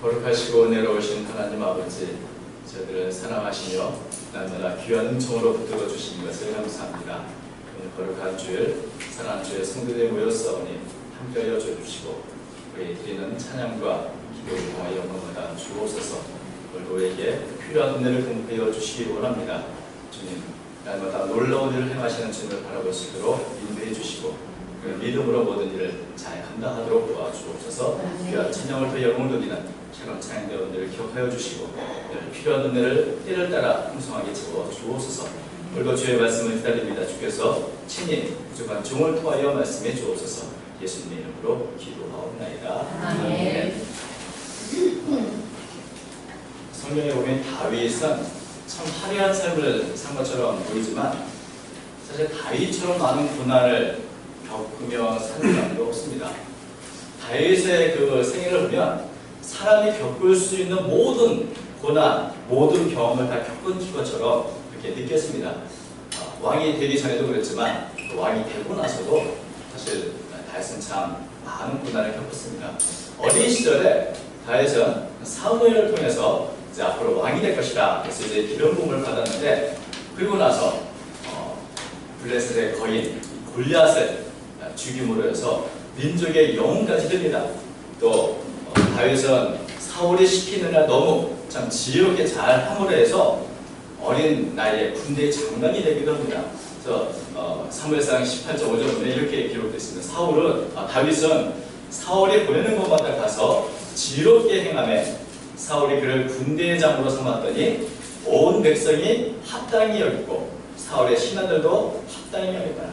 거룩하시고 은혜로우신 하나님 아버지, 저희들을 사랑하시며 날마다 귀한 은총으로 붙들어 주신 것을 감사합니다. 오늘 거룩한 주일, 사랑하는 주의 성도들이 모였사오니 함께하여 주시고 우리 드리는 찬양과 기도를 통하여 영광을 주옵소서. 오늘도에게 필요한 은혜를 공급하여 주시기 원합니다. 주님, 날마다 놀라운 일을 행하시는 주님을 바라볼 수 있도록 인도해 주시고 그 믿음으로 모든 일을 잘 감당하도록 도와주옵소서. 귀한 찬양을 통해 영광을 돌리는 새로운 찬양대원들을 기억하여 주시고 필요한 은혜를 때를 따라 풍성하게 채워 주옵소서. 오늘도 주의 말씀을 기다립니다. 주께서 친히 부족한 종을 통하여 말씀해 주옵소서. 예수님의 이름으로 기도하옵나이다. 아멘. 성경에 보면 다윗은 참 화려한 삶을 산 것처럼 보이지만 사실 다윗처럼 많은 고난을 겪으며 사는 사람도 없습니다. 다윗의 그 생애를 보면 사람이 겪을 수 있는 모든 고난, 모든 경험을 다 겪은 것처럼 그렇게 느꼈습니다. 왕이 되기 전에도 그랬지만 왕이 되고 나서도 사실 다윗은 참 많은 고난을 겪었습니다. 어린 시절에 다윗은 사무엘을 통해서 이제 앞으로 왕이 될 것이다. 그래서 이제 기름 부음을 받았는데 그리고 나서 블레셋의 거인 골리앗을 죽임으로 해서 민족의 영웅까지 됩니다. 또 다윗은 사울이 시키느라 너무 참 지혜롭게 잘 함으로 해서 어린 나이에 군대의 장관이 되기도 합니다. 그래서 사무엘상 18장 5절에 이렇게 기록되어 있습니다. 다윗은 사울이 보내는 곳마다 가서 지혜롭게 행하며 사울이 그를 군대장으로 삼았더니 온 백성이 합당히 여기고 사울의 신하들도 합당히 여겼다.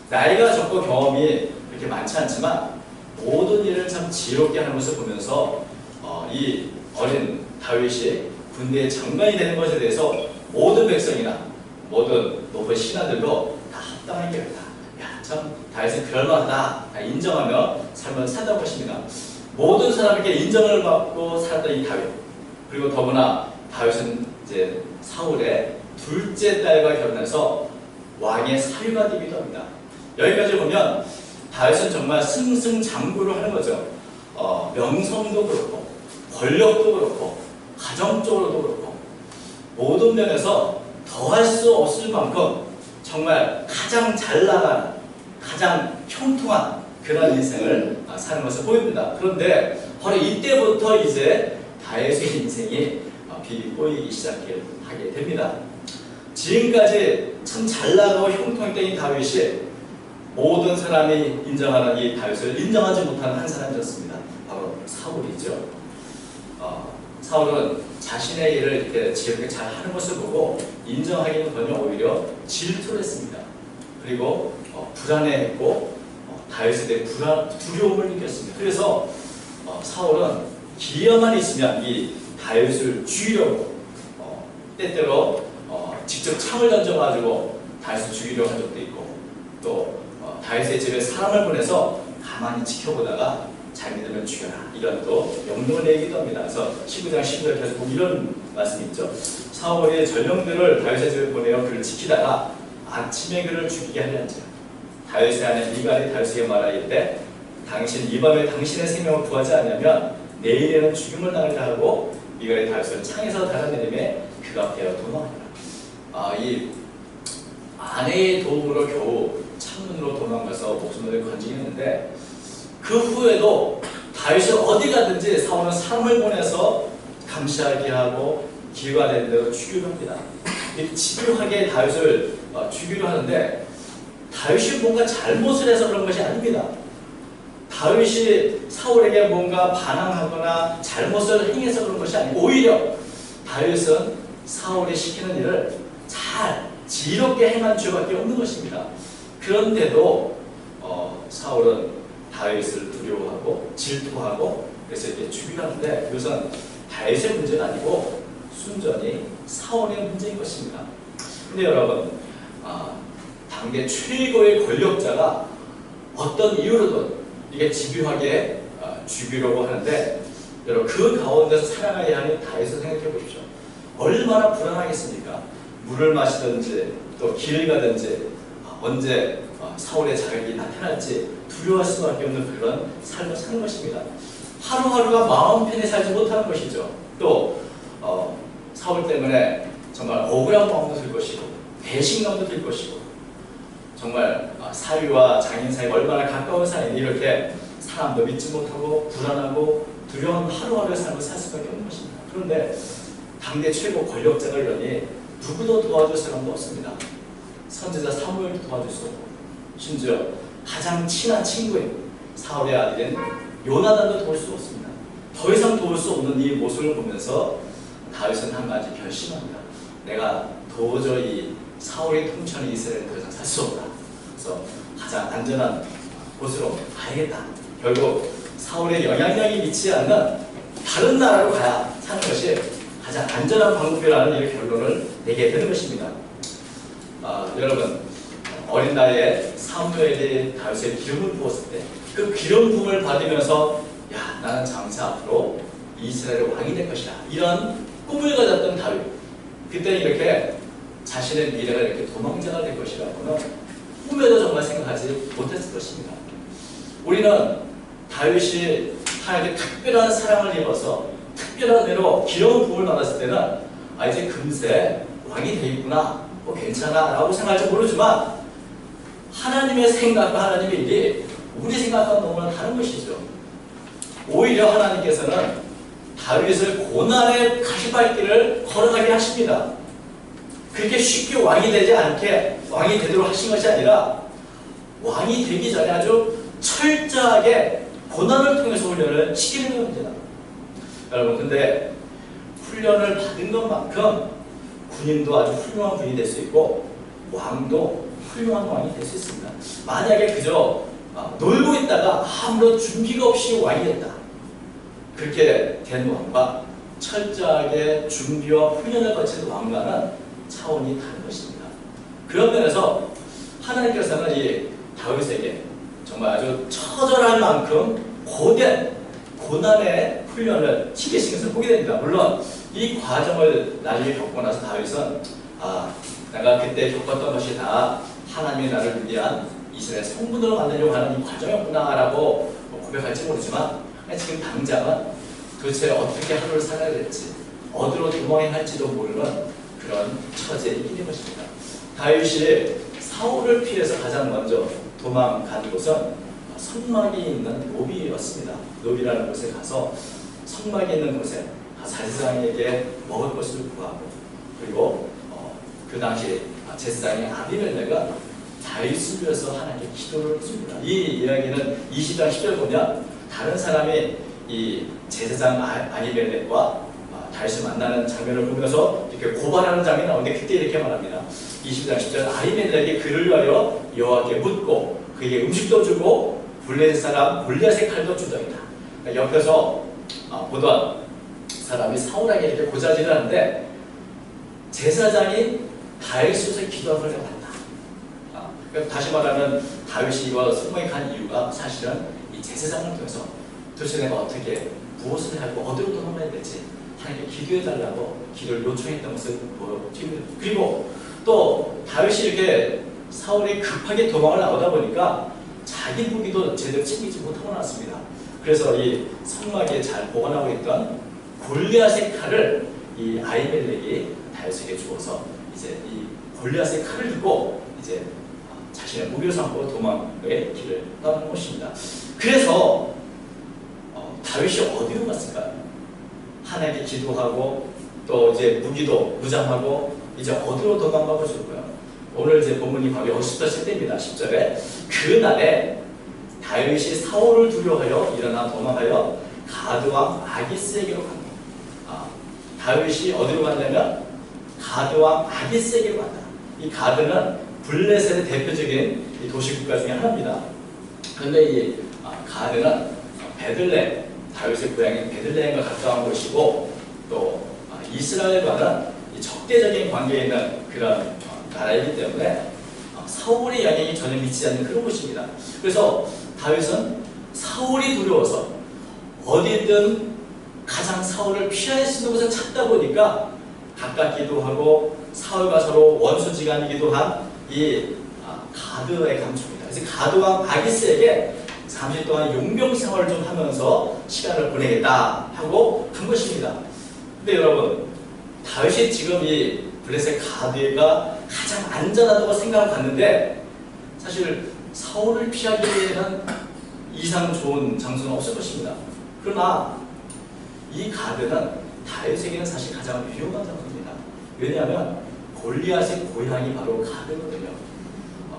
나이가 적고 경험이 그렇게 많지 않지만 모든 일을 참 지혜롭게 하는 것을 보면서 이 어린 다윗이 군대의 장관이 되는 것에 대해서 모든 백성이나 모든 높은 신하들도 다 합당하게 여겼다. 야, 참 다윗은 그럴만하다 인정하며 삶을 살다 것입니다. 모든 사람에게 인정을 받고 살았던 이 다윗, 그리고 더구나 다윗은 이제 사울의 둘째 딸과 결혼해서 왕의 사위가 되기도 합니다. 여기까지 보면 다윗은 정말 승승장구를 하는 거죠. 명성도 그렇고 권력도 그렇고 가정적으로도 그렇고 모든 면에서 더할 수 없을 만큼 정말 가장 잘 나가는 가장 형통한 그런 인생을 사는 것을 보입니다. 그런데 바로 이때부터 이제 다윗의 인생이 빛이 보이기 시작하게 됩니다. 지금까지 참 잘 나가고 형통했던 이 다윗이 모든 사람이 인정하는 이 다윗을 인정하지 못하는 한 사람이었습니다. 바로 사울이죠. 사울은 자신의 일을 이렇게 지혜롭게 잘 하는 것을 보고 인정하기는커녕 오히려 질투를 했습니다. 그리고 불안해했고 다윗에 대해 두려움을 느꼈습니다. 그래서 사울은 기회만 있으면 이 다윗을 죽이려고 때때로 직접 창을 던져가지고 다윗을 죽이려고 한 적도 있고 또 다윗의 집에 사람을 보내서 가만히 지켜보다가 잘 믿으면 죽여라 이런 또 명령을 내기도 합니다. 그래서 19장 19절에 계속 이런 말씀이 있죠. 사울이 전령들을 다윗의 집에 보내어 그를 지키다가 아침에 그를 죽이게 하려는지라. 다윗의 아내 미갈이 다윗에게 말하기를 당신 이 밤에 당신의 생명을 구하지 않으면 내일에는 죽임을 당하리라 하고 미갈이 다윗을 창에서 달아내림에 그가 깨어 도망하니라. 이 아내의 도움으로 겨우 창문으로 도망가서 목숨을 건지긴 했는데 그 후에도 다윗이 어디 가든지 사울은 사람을 보내서 감시하게 하고 기회가 되는 대로 죽이려 합니다. 집요하게 다윗을 죽이려 하는데 다윗이 뭔가 잘못을 해서 그런 것이 아닙니다. 다윗이 사울에게 뭔가 반항하거나 잘못을 행해서 그런 것이 아니고 오히려 다윗은 사울이 시키는 일을 잘 지혜롭게 행한 죄밖에 없는 것입니다. 그런데도 사울은 다윗을 두려워하고 질투하고 그래서 이렇게 죽이려 하는데 그것은 다윗의 문제가 아니고 순전히 사울의 문제인 것입니다. 근데 여러분 당대 최고의 권력자가 어떤 이유로든 이게 집요하게 죽이려고 하는데 여러분 그 가운데서 살아가야 하는 다윗을 생각해 보십시오. 얼마나 불안하겠습니까? 물을 마시든지 또 길을 가든지 언제 사울의 자격이 나타날지 두려워할 수밖에 없는 그런 삶을 사는 것입니다. 하루하루가 마음 편히 살지 못하는 것이죠. 또 사울 때문에 정말 억울한 마음도 들 것이고 배신감도 들 것이고 정말 사위와 장인 사이가 얼마나 가까운 사이인데 이렇게 사람도 믿지 못하고 불안하고 두려운 하루하루의 삶을 살 수밖에 없는 것입니다. 그런데 당대 최고 권력자가 이러니 누구도 도와줄 사람도 없습니다. 선지자 사무엘도 도와줄 수 없고 심지어 가장 친한 친구인 사울의 아들인 요나단도 도울 수 없습니다. 더 이상 도울 수 없는 이 모습을 보면서 다윗은 한 가지 결심합니다. 내가 도저히 사울이 통치하는 이스라엘을 더 이상 살 수 없다. 그래서 가장 안전한 곳으로 가야겠다. 결국 사울의 영향력이 미치지 않는 다른 나라로 가야 사는 것이 가장 안전한 방법이라는 이 결론을 내게 되는 것입니다. 여러분 어린 나이에 사무엘이 다윗에 기름을 부었을 때 그 기름 부음을 받으면서 야 나는 장차 앞으로 이스라엘의 왕이 될 것이다 이런 꿈을 가졌던 다윗 그때는 이렇게 자신의 미래가 이렇게 도망자가 될 것이라고는 꿈에도 정말 생각하지 못했을 것입니다. 우리는 다윗이 하나님의 특별한 사랑을 입어서 특별한 의로 기름 부음을 받았을 때는 이제 금세 왕이 되겠구나 뭐 괜찮아 라고 생각할지 모르지만 하나님의 생각과 하나님의 일이 우리 생각과는 너무나 다른 것이죠. 오히려 하나님께서는 다윗을 고난의 가시밭길을 걸어가게 하십니다. 그렇게 쉽게 왕이 되지 않게 왕이 되도록 하신 것이 아니라 왕이 되기 전에 아주 철저하게 고난을 통해서 훈련을 시키는 겁니다. 여러분 근데 훈련을 받은 것만큼 군인도 아주 훌륭한 군인이 될 수 있고 왕도 훌륭한 왕이 될 수 있습니다. 만약에 그저 놀고 있다가 아무런 준비가 없이 왕이 됐다. 그렇게 된 왕과 철저하게 준비와 훈련을 거친 왕과는 차원이 다른 것입니다. 그런 면에서 하나님께서는 이 다윗에게 정말 아주 처절할 만큼 고된 고난의 훈련을 시키신 것을 보게 됩니다. 물론 이 과정을 나중에 겪고 나서 다윗은 내가 그때 겪었던 것이 다 하나님이 나를 위한 이스라엘 성분으로 만들려고 하는 이 과정이었구나 라고 고백할지 모르지만 지금 당장은 도대체 어떻게 하루를 살아야 될지 어디로 도망해야 할지도 모르는 그런 처지에 있는 것입니다. 다윗이 사울을 피해서 가장 먼저 도망간 곳은 성막이 있는 노비였습니다. 노비라는 곳에 가서 성막이 있는 곳에 제사장에게 먹을 것을 구하고 그리고 그 당시 제사장인 아비멜렉은 다윗을 위해서 하나님께 기도를 했습니다. 이 이야기는 20장 10절 보면 다른 사람이 이 제사장 아비멜렉과 다윗을 만나는 장면을 보면서 이렇게 고발하는 장면이 나오는데 그때 이렇게 말합니다. 20장 10절 아비멜렉이 그를 위하여 여호와께 묻고 그에게 음식도 주고 블레셋 사람 골리앗의 칼도 주더이다. 그러니까 옆에서 보던 사람이 사울에게 이렇게 고자질을 하는데 제사장이 다윗을 기도하는 걸 봤다. 그러니까 다시 말하면 다윗이 이거 성막에 간 이유가 사실은 이 제사장을 통해서 도대체 내가 어떻게 무엇을 하고 어디로 도망가야 될지 하나님께 기도해달라고 기도를 요청했던 것을 보여줍니다. 그리고 또 다윗이 이렇게 사울이 급하게 도망을 나오다 보니까 자기 무기도 제대로 챙기지 못하고 나왔습니다. 그래서 이 성막에 잘 보관하고 있던 골리앗의 칼을 이 아히멜렉이 다윗에게 주어서 이제 이 골리앗의 칼을 들고 이제 자신의 무기를 삼고 도망의 길을 떠나는 것입니다. 그래서 다윗이 어디로 갔을까요? 하나님께 기도하고 또 이제 무기도 무장하고 이제 어디로 도망가고 싶고요. 오늘 제 본문이 바로 여기서 시작됩니다. 10절에 그날에 다윗이 사울을 두려워하여 일어나 도망하여 가드왕 아기스에게로 갑니다. 다윗이 어디로 갔냐면 가드왕 아기스에게로 간다. 이 가드는 블레셋의 대표적인 이 도시국가 중에 하나입니다. 그런데 이 가드는 베들레헴, 다윗의 고향인 베들레헴과 가까운 곳이고 또 이스라엘과는 이 적대적인 관계에 있는 그런 나라이기 때문에 사울의 영향이 전혀 미치지 않는 그런 곳입니다. 그래서 다윗은 사울이 두려워서 어디든 가장 사울을 피할 수 있는 곳을 찾다 보니까 가깝기도 하고 사울과 서로 원수지간이기도 한 이 가드에 감춥니다. 그래서 가드왕 아기스에게 잠시 동안 용병 생활을 좀 하면서 시간을 보내겠다 하고 간 것입니다. 근데 여러분, 다윗이 지금 이 블레셋 가드가 가장 안전하다고 생각을 갔는데 사실 사울을 피하기 위해는 이상 좋은 장소는 없을 것입니다. 그러나 이 가드는 다윗에게는 사실 가장 위험한 장소입니다. 왜냐하면 골리앗의 고향이 바로 가드거든요.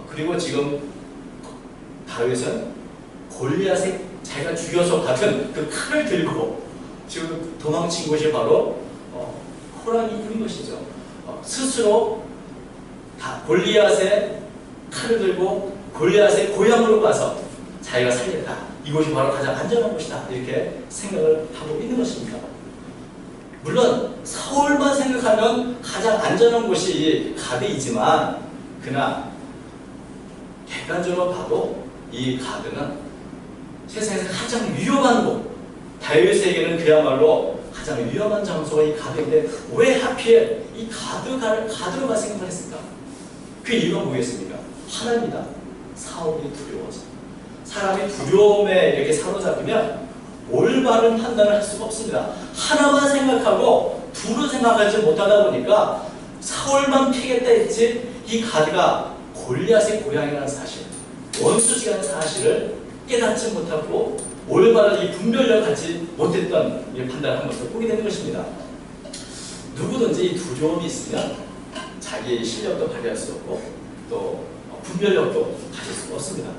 그리고 지금 다윗은 골리앗의 자기가 죽여서 받은 그 칼을 들고 지금 도망친 곳이 바로 호랑이인 것이죠. 스스로 골리앗의 칼을 들고 골리앗의 고향으로 가서 자기가 살겠다. 이곳이 바로 가장 안전한 곳이다. 이렇게 생각을 하고 있는 것입니다. 물론 사울만 생각하면 가장 안전한 곳이 가드이지만 그러나 객관적으로 봐도 이 가드는 세상에서 가장 위험한 곳, 다윗에게는 그야말로 가장 위험한 장소가 이 가드인데 왜 하필 이 가드로만 생각을 했을까? 그 이유가 뭐겠습니까? 하나입니다. 사울이 두려워서. 사람이 두려움에 이렇게 사로잡히면 올바른 판단을 할 수가 없습니다. 하나만 생각하고 둘을 생각하지 못하다 보니까 사울만 피겠다 했지 이 가드가 골리앗의 고향이라는 사실, 원수지간의 사실을 깨닫지 못하고 올바른 이 분별력을 갖지 못했던 이 판단을 한 것을 보게 되는 것입니다. 누구든지 이 두려움이 있으면 자기의 실력도 발휘할 수 없고 또 분별력도 가질 수가 없습니다.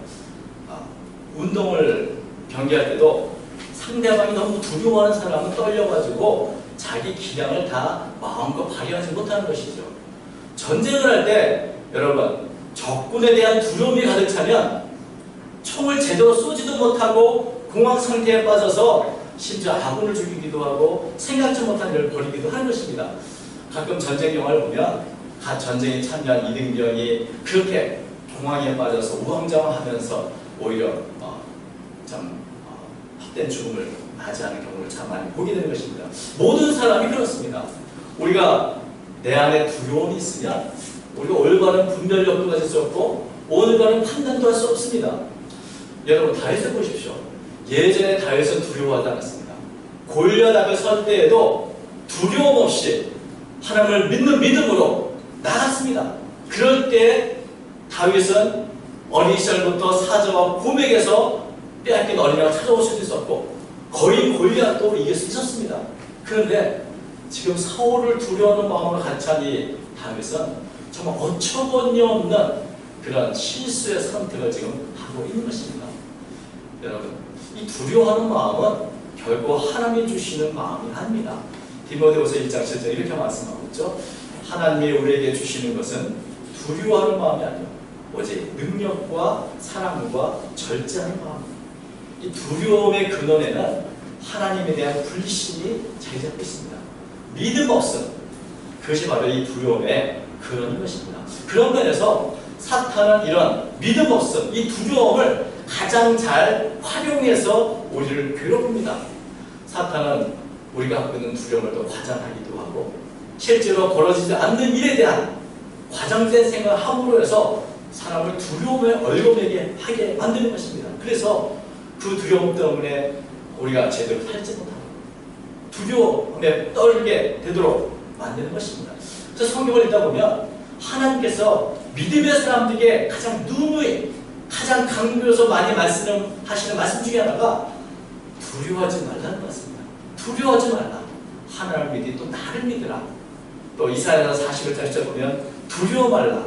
운동을 경기할 때도 상대방이 너무 두려워하는 사람은 떨려가지고 자기 기량을 다 마음껏 발휘하지 못하는 것이죠. 전쟁을 할 때 여러분 적군에 대한 두려움이 가득 차면 총을 제대로 쏘지도 못하고 공황 상태에 빠져서 심지어 아군을 죽이기도 하고 생각지 못한 일을 벌이기도 하는 것입니다. 가끔 전쟁 영화를 보면 각 전쟁에 참여한 이등병이 그렇게 공황에 빠져서 우왕좌왕하면서 오히려 헛된 죽음을 맞이하는 경우를 참 많이 보게 되는 것입니다. 모든 사람이 그렇습니다. 우리가 내 안에 두려움이 있으면 우리가 올바른 분별력도 가질 수 없고 올바른 판단도 할 수 없습니다. 여러분 다윗을 보십시오. 예전에 다윗은 두려워하지 않았습니다. 골리앗 앞에 설 때에도 두려움 없이 하나님을 믿는 믿음으로 나갔습니다. 그럴 때 다윗은 어린 시절부터 사자와 곰에게서 빼앗긴 어린아이가 찾아올 수도 있었고 거의 골리앗도 이길 수 있었습니다. 그런데 지금 사울을 두려워하는 마음으로 갇힌 이 다윗은 정말 어처구니 없는 그런 실수의 선택을 지금 하고 있는 것입니다. 여러분, 이 두려워하는 마음은 결코 하나님이 주시는 마음이 아닙니다. 디모데후서 1장 7절 이렇게 말씀하고 있죠. 하나님이 우리에게 주시는 것은 두려워하는 마음이 아니요 오직 능력과 사랑과 절제하는 마음. 이 두려움의 근원에는 하나님에 대한 불신이 자리 잡고 있습니다. 믿음 없음, 그것이 바로 이 두려움의 근원인 것입니다. 그런 면에서 사탄은 이런 믿음 없음, 이 두려움을 가장 잘 활용해서 우리를 괴롭힙니다. 사탄은 우리가 갖고 있는 두려움을 또 과장하기도 하고 실제로 벌어지지 않는 일에 대한 과장된 생각을 함으로 해서 사람을 두려움에 얼거매게 하게 만드는 것입니다. 그래서 그 두려움 때문에 우리가 제대로 살지 못하고 두려움에 떨게 되도록 만드는 것입니다. 그래서 성경을 읽다 보면 하나님께서 믿음의 사람들에게 가장 누누이 가장 강조해서 많이 말씀하시는 말씀 중에 하나가 두려워하지 말라는 것입니다. 두려워하지 말라. 하나님을 믿으니 또 나를 믿으라. 또 이사야서 41장 보면 두려워 말라.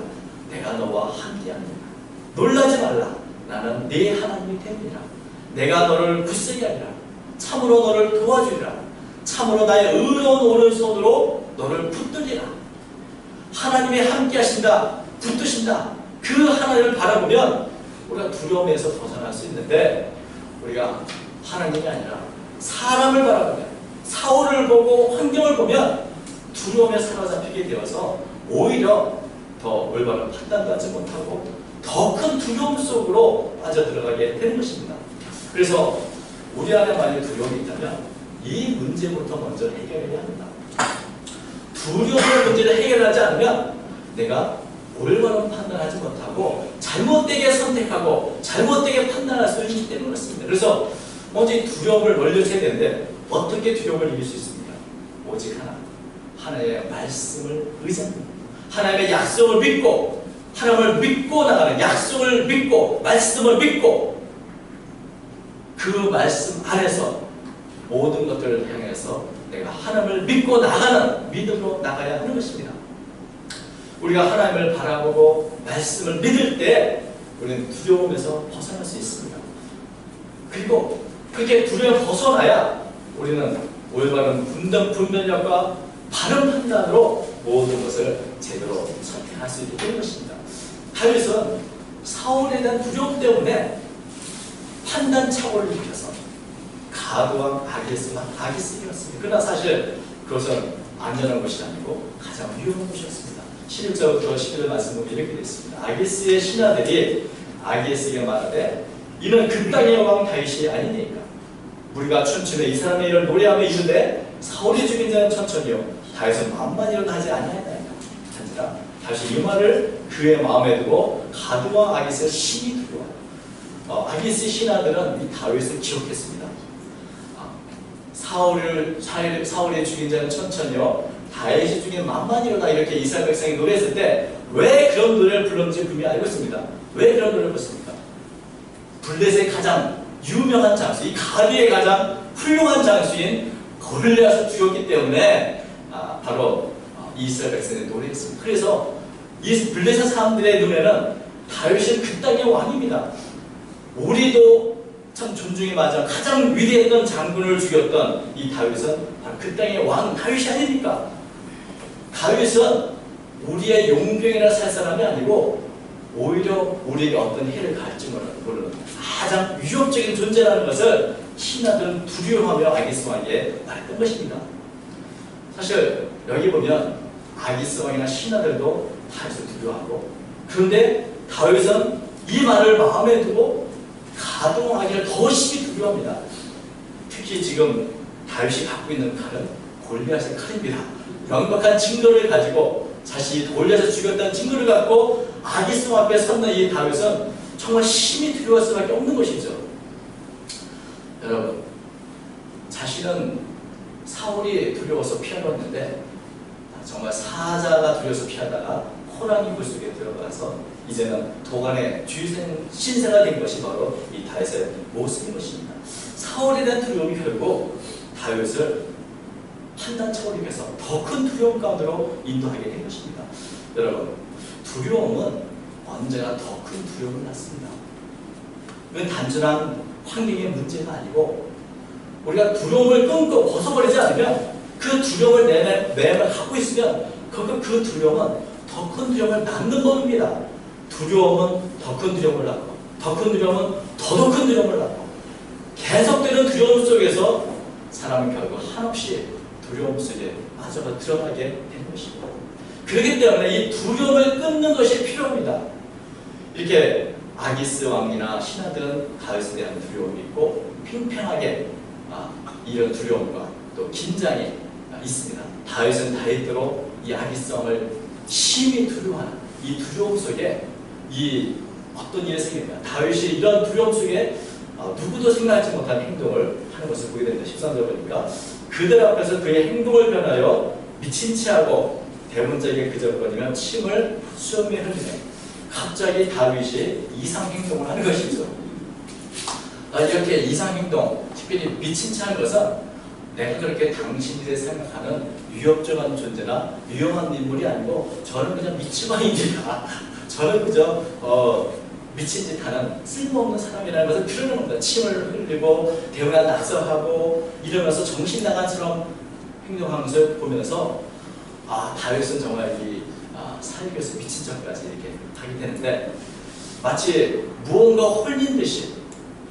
내가 너와 함께하니라. 놀라지 말라. 나는 네 하나님이 됨이라. 내가 너를 굳세게 하리라. 참으로 너를 도와주리라. 참으로 나의 의로운 오른손으로 너를 붙들리라. 하나님이 함께 하신다. 붙드신다. 그 하나님을 바라보면 우리가 두려움에서 벗어날 수 있는데 우리가 하나님이 아니라 사람을 바라보면 사울을 보고 환경을 보면 두려움에 사로잡히게 되어서 오히려 더 올바른 판단도 하지 못하고 더 큰 두려움 속으로 빠져들어가게 되는 것입니다. 그래서 우리 안에 만약 두려움이 있다면 이 문제부터 먼저 해결해야 합니다. 두려움의 문제를 해결하지 않으면 내가 올바른 판단하지 못하고 잘못되게 선택하고 잘못되게 판단할 수 있기 때문에 그렇습니다. 그래서 먼저 이 두려움을 멀리해야 되는데 어떻게 두려움을 이길 수 있습니까? 오직 하나, 하나님의 말씀을 의지합니다. 하나님의 약속을 믿고, 하나님을 믿고 나가는, 약속을 믿고 말씀을 믿고 그 말씀 안에서 모든 것들을 향해서 내가 하나님을 믿고 나가는 믿음으로 나가야 하는 것입니다. 우리가 하나님을 바라보고 말씀을 믿을 때 우리는 두려움에서 벗어날 수 있습니다. 그리고 그렇게 두려움 벗어나야 우리는 올바른 분별력과 바른 판단으로 모든 것을 제대로 선택할 수 있게 되는 것입니다. 다윗은 사울에 대한 두려움 때문에 판단 착오를 일으켜서 가드왕 아기스였습니다. 그러나 사실 그것은 안전한 것이 아니고 가장 위험한 것이었습니다. 11절부터 11절 말씀 보면 이렇게 되어 있습니다. 아기스의 신하들이 아기스에게 말하되 이는 그 땅의 왕 다윗이 아니니까 우리가 춤추며 이 사람의 일을 노래하며 이르되 사울이 죽인 자는 천천히요 다윗은 만만이라도 하지 아니하였나이까 한지라 다윗이 이 말을 그의 마음에 두고 가드와 아기스를 심히 두려워하여 아기스 신하들은 이 다윗을 기억했습니다. 사울이 죽인 자는 천천히요 다윗이 죽인 만만이로다 이렇게 이스라엘 백성이 노래했을 때 왜 그런 노래를 불렀는지 분명히 알고 있습니다. 왜 그런 노래를 불렀습니까? 블레셋의 가장 유명한 장수, 이 가드의 가장 훌륭한 장수인 골리앗을 죽였기 때문에 바로 이스라엘 백성이 노래했습니다. 그래서 이 블레셋 사람들의 눈에는 다윗이 그 땅의 왕입니다. 우리도 참 존중에 맞아 가장 위대했던 장군을 죽였던 이 다윗은 바로 그 땅의 왕 다윗이 아닙니까? 다윗은 우리의 용병이라 살 사람이 아니고 오히려 우리에게 어떤 해를 가할지 모르는 가장 위협적인 존재라는 것을 신하들은 두려워하며 아기스 왕에게 말했던 것입니다. 사실 여기 보면 아기스 왕이나 신하들도 다윗을 두려워하고 그런데 다윗은 이 말을 마음에 두고 가동하기를 더 심히 두려워합니다. 특히 지금 다윗이 갖고 있는 칼은 골리앗의 칼입니다. 명백한 증거를 가지고 자신이 골리앗을 죽였다는 증거를 갖고 아기스 왕 앞에 섰는 이 다윗은 정말 심히 두려울 수밖에 없는 것이죠. 여러분, 자신은 사울이 두려워서 피하려 했는데 정말 사자가 두려워서 피하다가 호랑이 물속에 들어가서 이제는 도간의 신세가 된 것이 바로 이 다윗의 모습인 것입니다. 사울에 대한 두려움이 결국 다윗을 판단 착오를 위해서 더 큰 두려움 가운데로 인도하게 된 것입니다. 여러분, 두려움은 언제나 더 큰 두려움을 낳습니다. 이건 단순한 환경의 문제가 아니고 우리가 두려움을 끊고 벗어버리지 않으면 그 두려움을 내면 갖고 있으면 그 두려움은 더 큰 두려움을 낳는 법입니다. 두려움은 더 큰 두려움을 낳고 더 큰 두려움은 더더 큰 두려움을 낳고 계속되는 두려움 속에서 사람은 결국 한없이 두려움 속에 빠져 들어가게 되는 것입니다. 그렇기 때문에 이 두려움을 끊는 것이 필요합니다. 이렇게 아기스 왕이나 신하들은 다윗에 대한 두려움이 있고 팽팽하게 이런 두려움과 또 긴장이 있습니다. 다윗은 다윗대로 이 아기스 왕을 심히 두려워하는 이 두려움 속에 이 어떤 일이 생깁니다. 다윗이 이런 두려움 속에 누구도 생각하지 못한 행동을 하는 것을 보게 됩니다. 13절 보니까 그들 앞에서 그의 행동을 변하여 미친 체하고 대문짝에 그저거리며 침을 수염에 흘리네. 갑자기 다윗이 이상 행동을 하는 것이죠. 이렇게 이상 행동, 특별히 미친 체하는 것은 내가 그렇게 당신들이 생각하는 위협적인 존재나 위험한 인물이 아니고 저는 그냥 미치광이입니다. 저는 그저 미친 짓 하는 쓸모없는 사람이라는 것을 드러내는 겁니다. 침을 흘리고 대우나 낙서하고 이러면서 정신 나간처럼 행동하는 것을 보면서 다윗은 정말 이 살기위해서 미친 척까지 이렇게 하게 되는데 마치 무언가 홀린 듯이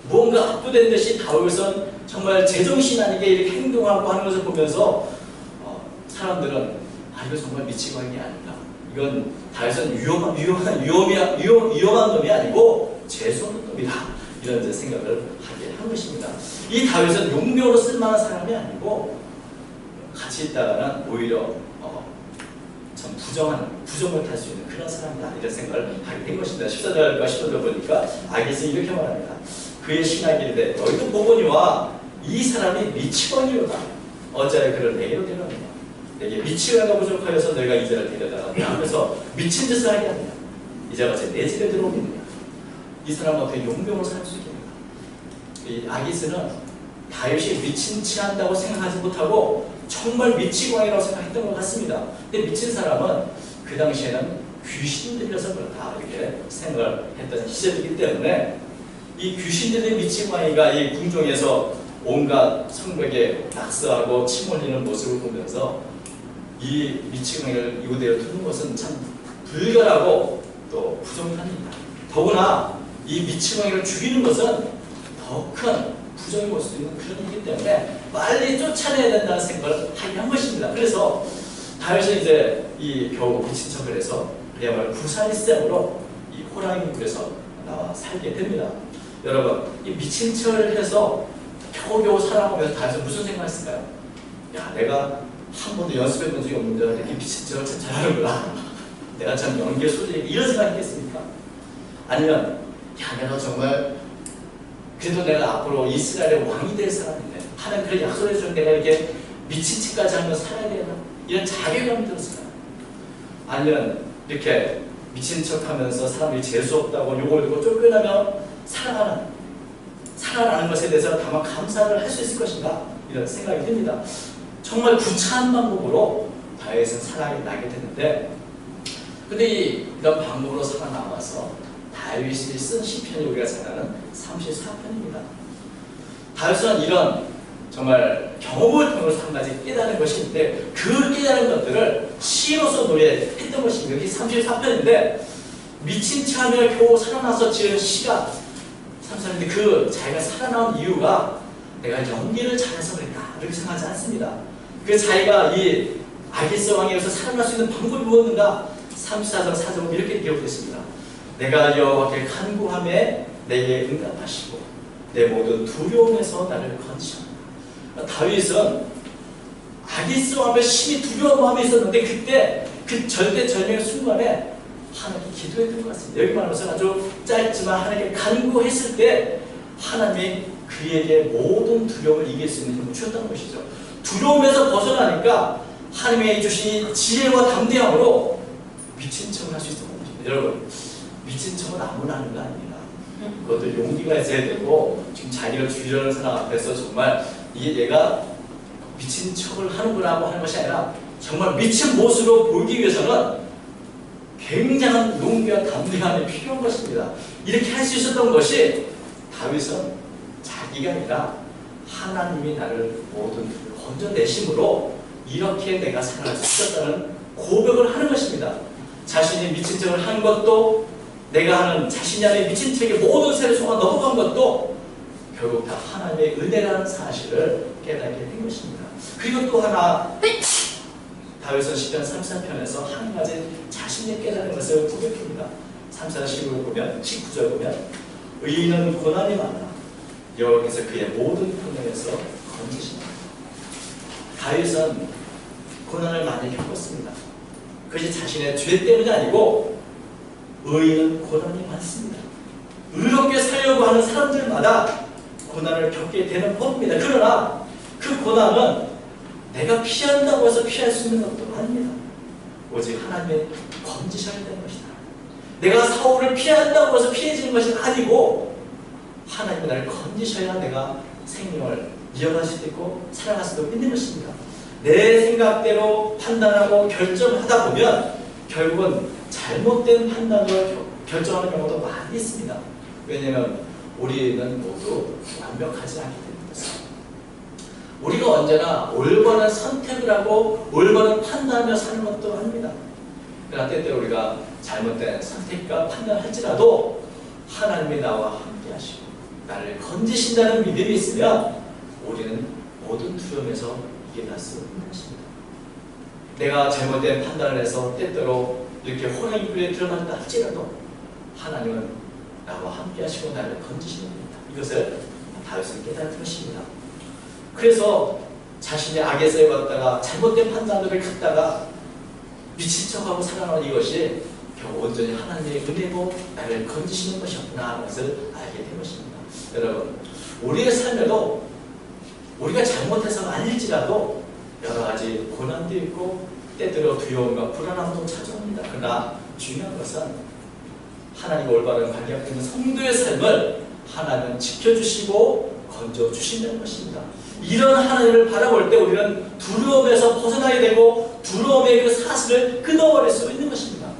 무언가 압도된 듯이 다윗은 정말 제정신 아니게 이렇게 행동하고 하는 것을 보면서 사람들은 이거 정말 미치광이 아닌가. 이건 다윗은 위험한 놈이 아니고 재수없는 놈이다. 이런 생각을 하게 한 것입니다. 이 다윗은 용병으로 쓸만한 사람이 아니고 같이 있다가는 오히려 참 부정을 탈 수 있는 그런 사람이다. 이런 생각을 하게 된 것입니다. 14절과 15절 보니까 아기스는 이렇게 말합니다. 그의 신하에게 이르되 너희도 보거니와 이 사람이 미치거니로다. 어찌하여 그를 내게로 데려오느냐. 내게 미치거니가 부족하여서 너희가 이 자를 데려다가 내 앞에서 미친 짓을 하게 하느냐. 이자가 어째 내 집에 들어오겠느냐. 이 사람은 어떻게 용병으로 살 수 있겠느냐. 이 아기스는 다윗이 미친 치 한다고 생각하지 못하고 정말 미치광이라고 생각했던 것 같습니다. 근데 미친 사람은 그 당시에는 귀신 들려서 그렇다 이렇게 생각을 했던 시절이기 때문에 이 귀신 들린 미치광이가 이 궁정에서 온갖 성벽에 낙서하고 침 흘리는 모습을 보면서 이 미치광이를 이곳에 두는 것은 참 불결하고 또 부정한 일이다. 더구나 이 미치광이를 죽이는 것은 더 큰 부정이 올 수도 있는 그런 일이기 때문에 빨리 쫓아내야 된다는 생각을 하게 한 것입니다. 그래서 다윗이 이제 이 겨우 미친 척을 해서 그야말로 부산일생으로 이 호랑이 굴에서 나와 살게 됩니다. 여러분, 이 미친 척을 해서 겨우겨우 살아가면서 다윗은 무슨 생각을 했을까요? 야, 내가 한 번도 연습해 본 적이 없는데 이렇게 미친 척을 참 잘하는구나. 내가 참 연기에 소질이 이런 생각했겠습니까? 아니면 야, 내가 정말 그래도 내가 앞으로 이스라엘의 왕이 될 사람인데 하나님 그런 약속을 해주는 내가 이렇게 미친 짓까지 하면 살아야 되나? 이런 자괴감이 들었을까요? 아니면 이렇게 미친 척하면서 사람들이 재수없다고 욕을 듣고 쫓겨나며 살아나는 것에 대해서 다만 감사를 할 수 있을 것인가? 이런 생각이 듭니다. 정말 구차한 방법으로 다윗은 살아나게 됐는데 근데 이런 방법으로 살아남아서 다윗이 쓴 시편이 우리가 잘 아는 34편입니다. 다윗은 이런 정말 경험을 통해서 한 가지 깨달은 것이 있는데 그 깨달은 것들을 시로서 노래했던 것입니다. 여기 34편인데 미친 채 하며 겨우 살아나서 지은 시가 34편인데 그 자기가 살아나온 이유가 내가 연기를 잘해서 그랬다 이렇게 생각하지 않습니다. 그 자기가 이 아기스 왕에서 살아날 수 있는 방법이 무엇인가 34장 4절은 이렇게 기록됐습니다. 내가 여호와께 간구하매 내게 응답하시고 내 모든 두려움에서 나를 건지셨다. 다윗은 아기스 왕의 심히 두려운 마음이 있었는데 그때 그 절대절명의 순간에 하나님께 기도했던 것 같습니다. 여기 말하면서 아주 짧지만 하나님께 간구했을 때 하나님이 그에게 모든 두려움을 이길 수 있는 힘을 주셨다는 것이죠. 두려움에서 벗어나니까 하나님의 주신 지혜와 담대함으로 미친 척을 할 수 있었던 것입니다. 여러분, 미친 척은 아무나 하는 거 아닙니다. 그것도 용기가 있어야 되고 지금 자기를 죽이려는 사람 앞에서 정말 이게 얘가 미친 척을 하는구나 하는 것이 아니라 정말 미친 모습으로 보이기 위해서는 굉장한 용기와 담대함이 필요한 것입니다. 이렇게 할 수 있었던 것이 다윗은 자기가 아니라 하나님이 나를 모든 건져내심으로 이렇게 내가 살아갈 수 있었다는 고백을 하는 것입니다. 자신이 미친 척을 한 것도 내가 하는 자신이 안에 미친 척의 모든 세를 속아 넘어간 것도 결국 다 하나님의 은혜라는 사실을 깨닫게 된 것입니다. 그리고 또 하나 다윗은 시편 33편에서 한 가지 자신이 깨달은 것을 고백합니다. 34장 15절 보면 19절 보면 의인은 고난이 많아 여호와께서 그의 모든 평면에서 건지신다. 다윗은 고난을 많이 겪었습니다. 그것이 자신의 죄 때문이 아니고 의인은 고난이 많습니다. 의롭게 살려고 하는 사람들마다 고난을 겪게 되는 법입니다. 그러나 그 고난은 내가 피한다고 해서 피할 수 있는 것도 아닙니다. 오직 하나님의 건지셔야 되는 것이다. 내가 사울을 피한다고 해서 피해지는 것이 아니고 하나님이 나를 건지셔야 내가 생명을 이어갈 수도 있고 살아갈 수도 있는 것입니다. 내 생각대로 판단하고 결정하다 보면 결국은 잘못된 판단으로 결정하는 경우도 많이 있습니다. 왜냐하면 우리는 모두 완벽하지 않기 때문입니다. 우리가 언제나 올바른 선택을 하고 올바른 판단하며 사는 것도 아닙니다. 그러나 때때로 우리가 잘못된 선택과 판단을 할지라도 하나님이 나와 함께 하시고 나를 건지신다는 믿음이 있으면 우리는 모든 두려움에서 이겨낼 수 있는 것입니다. 내가 잘못된 판단을 해서 때때로 이렇게 호랑이 굴에 들어간다 할지라도 하나님은 나와 함께 하시고 나를 건지시는 겁니다. 이것을 다윗은 깨달은 것입니다. 그래서 자신의 악에 쌓여갔다가 잘못된 판단들을 갖다가 미친 척하고 살아나온 이것이 겨우 온전히 하나님의 은혜고 나를 건지시는 것이었구나 하는 것을 알게 된 것입니다. 여러분, 우리의 삶에도 우리가 잘못해서 아닐지라도 여러 가지 고난도 있고 때때로 두려움과 불안함도 찾아옵니다. 그러나 중요한 것은 하나님과 올바른 관계가 있는 성도의 삶을 하나님은 지켜주시고 건져주신다는 것입니다. 이런 하나님을 바라볼 때 우리는 두려움에서 벗어나게 되고 두려움의 그 사슬을 끊어버릴 수 있는 것입니다.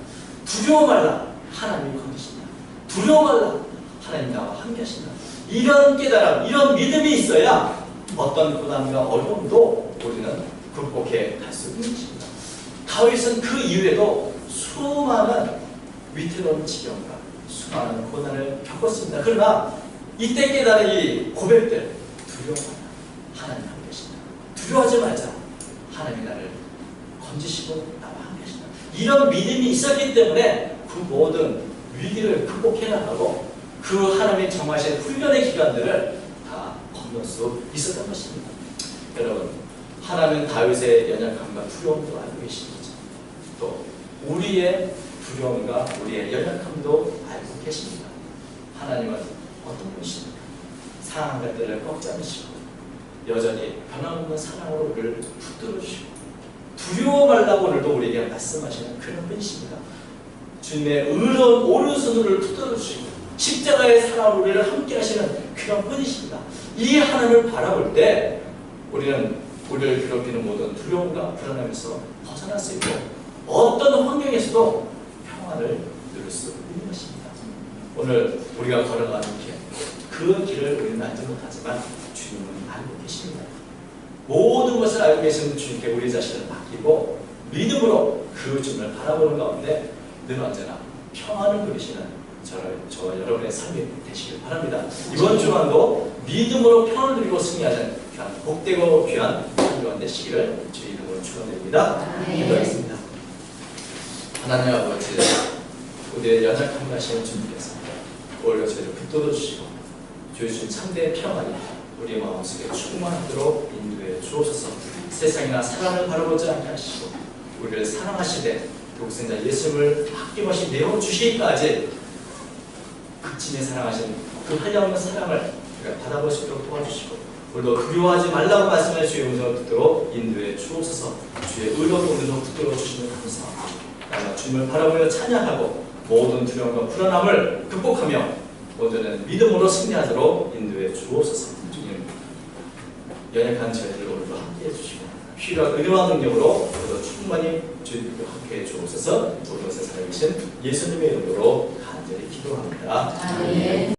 두려워 말라, 하나님이 건지신다. 두려워 말라, 하나님 나와 함께 하신다. 이런 깨달음, 이런 믿음이 있어야 어떤 고난과 어려움도 우리는 극복해 갈 수 있는 것입니다. 다윗은 그 이후에도 수많은 위태로운 지경과 수많은 고난을 겪었습니다. 그러나 이때 깨달은 이 고백들, 두려워 말라, 하나님 함께 하신다. 두려워하지 말자, 하나님이 나를 건지시고 나와 함께 하신다. 이런 믿음이 있었기 때문에 그 모든 위기를 극복해 나가고 그 하나님이 정하신 훈련의 기간들을 다 건널 수 있었던 것입니다. 여러분, 하나님은 다윗의 연약함과 두려움도 알고 계십니다. 또 우리의 두려움과 우리의 연약함도 알고 계십니다. 하나님은 어떤 분이십니까? 상한 것들을 꺾지 않으시고 여전히 변함없는 사랑으로 우리를 붙들어 주시고 두려워 말라고 오늘도 우리에게 말씀하시는 그런 분이십니다. 주님의 의로운 오른손을 붙들어 주시고 십자가의 사랑으로 우리를 함께 하시는 그런 분이십니다. 이 하나님을 바라볼 때 우리는 우리를 괴롭히는 모든 두려움과 불안함에서 벗어날 수 있고 어떤 환경에서도 평안을 누릴 수 있는 것입니다. 오늘 우리가 걸어가는 길, 그 길을 우리는 알지 못하지만 주님은 알고 계십니다. 모든 것을 알고 계시는 주님께 우리 자신을 맡기고 믿음으로 그 주님을 바라보는 가운데 늘 언제나 평안을 누리시는 저와 여러분의 삶이 되시길 바랍니다. 이번 주간도 믿음으로 평안을 누리고 승리하는 귀한 복되고 귀한 한 주간 되시기를 주의 이름으로 축원드립니다. 기도하겠습니다. 하나님 아버지, 우리의 연약함을 하시는 주님께서 오히려 저희를 붙들어 주시고 주신 참된 평안이 우리의 마음속에 충만하도록 인도해 주옵소서. 세상이나 사람을 바라보지 않게 하시고 우리를 사랑하시되 독생자 예수님을 아낌없이 내어주시기까지 극진히 사랑하신 그 한량없는 사랑을 우리가 받아볼 수 있도록 도와주시고 오늘도 두려워하지 말라고 말씀하신 주의 음성을 듣도록 인도해 주옵소서. 주의 의로운 오늘도 붙들어 주시는 감사합니다. 주님을 바라보며 찬양하고 모든 두려움과 불안함을 극복하며 모두는 믿음으로 승리하도록 인도해 주옵소서. 주님, 연약한 저희들을 오늘도 함께해 주시고 필요한 은혜와 능력으로 오늘도 충만히 주님과 함께해 주옵소서. 우리 곳에 살아계신 예수님의 이름으로 간절히 기도합니다. 아멘.